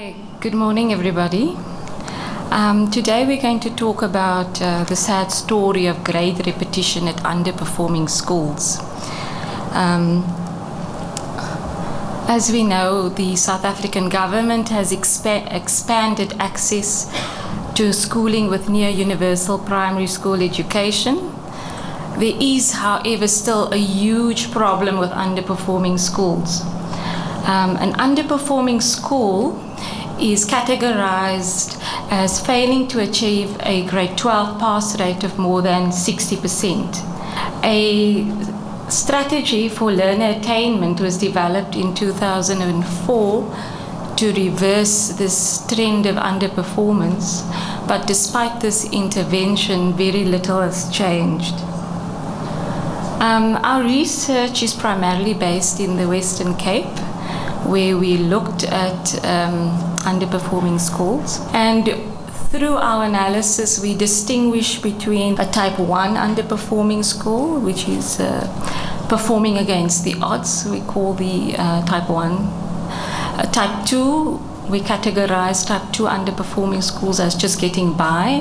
Hi, good morning everybody. Today we're going to talk about the sad story of grade repetition at underperforming schools. As we know, the South African government has expanded access to schooling with near universal primary school education. There is, however, still a huge problem with underperforming schools. An underperforming school is categorized as failing to achieve a grade 12 pass rate of more than 60%. A strategy for learner attainment was developed in 2004 to reverse this trend of underperformance, but despite this intervention, very little has changed. Our research is primarily based in the Western Cape, where we looked at underperforming schools, and through our analysis we distinguish between a type 1 underperforming school, which is performing against the odds, we call the type 1. Type 2, we categorize type 2 underperforming schools as just getting by,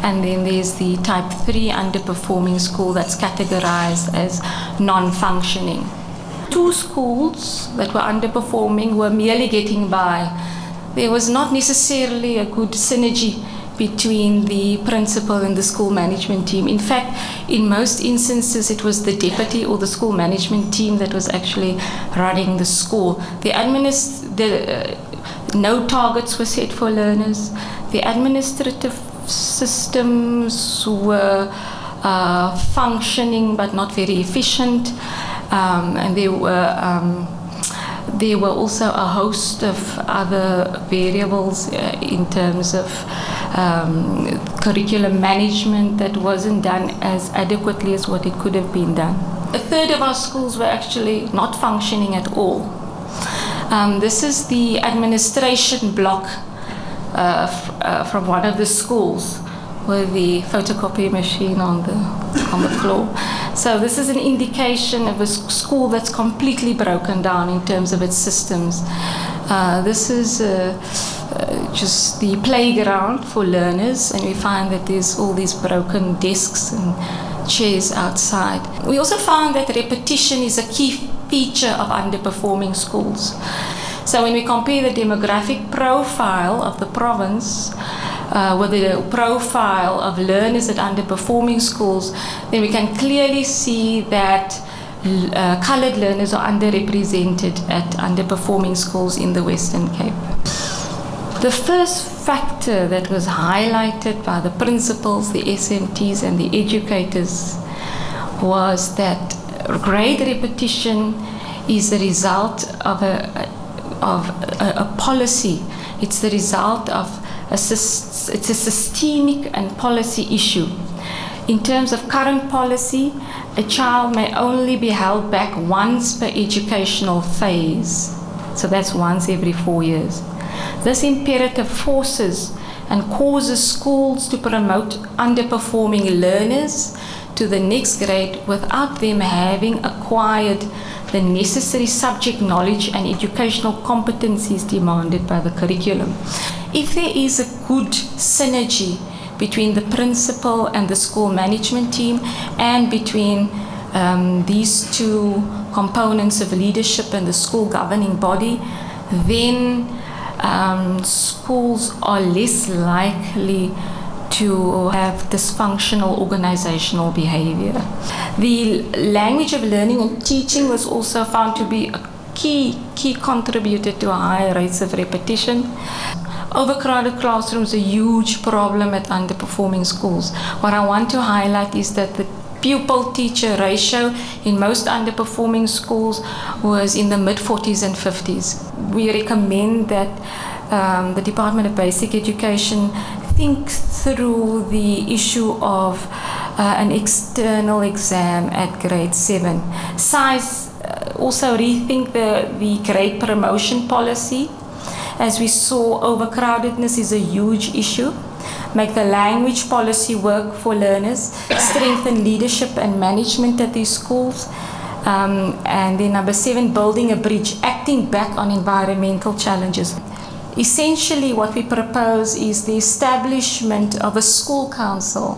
and then there's the type 3 underperforming school that's categorized as non-functioning. Two schools that were underperforming were merely getting by. There was not necessarily a good synergy between the principal and the school management team. In fact, in most instances, it was the deputy or the school management team that was actually running the school. No targets were set for learners. The administrative systems were functioning but not very efficient. And there were also a host of other variables in terms of curriculum management that wasn't done as adequately as what it could have been done. A third of our schools were actually not functioning at all. This is the administration block from one of the schools with the photocopy machine on the floor. So this is an indication of a school that's completely broken down in terms of its systems. This is just the playground for learners, and we find that there's all these broken desks and chairs outside. We also found that repetition is a key feature of underperforming schools. So when we compare the demographic profile of the province with the profile of learners at underperforming schools, then we can clearly see that colored learners are underrepresented at underperforming schools in the Western Cape. The first factor that was highlighted by the principals, the SMTs and the educators was that grade repetition is the result of a policy. It's the result of it's a systemic and policy issue. In terms of current policy, a child may only be held back once per educational phase. So that's once every 4 years. This imperative forces and causes schools to promote underperforming learners to the next grade without them having acquired the necessary subject knowledge and educational competencies demanded by the curriculum. If there is a good synergy between the principal and the school management team and between these two components of leadership and the school governing body, then schools are less likely to have dysfunctional organizational behavior. The language of learning and teaching was also found to be a key contributor to higher rates of repetition. Overcrowded classrooms are a huge problem at underperforming schools. What I want to highlight is that the pupil-teacher ratio in most underperforming schools was in the mid-40s and 50s. We recommend that the Department of Basic Education think through the issue of an external exam at grade 7. Also rethink the grade promotion policy. As we saw, overcrowdedness is a huge issue. Make the language policy work for learners, strengthen leadership and management at these schools, and then number 7, building a bridge, acting back on environmental challenges. essentially what we propose is the establishment of a school council.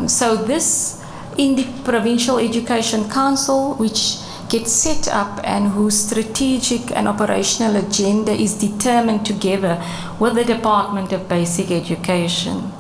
So this in the Provincial Education Council, which gets set up and whose strategic and operational agenda is determined together with the Department of Basic Education.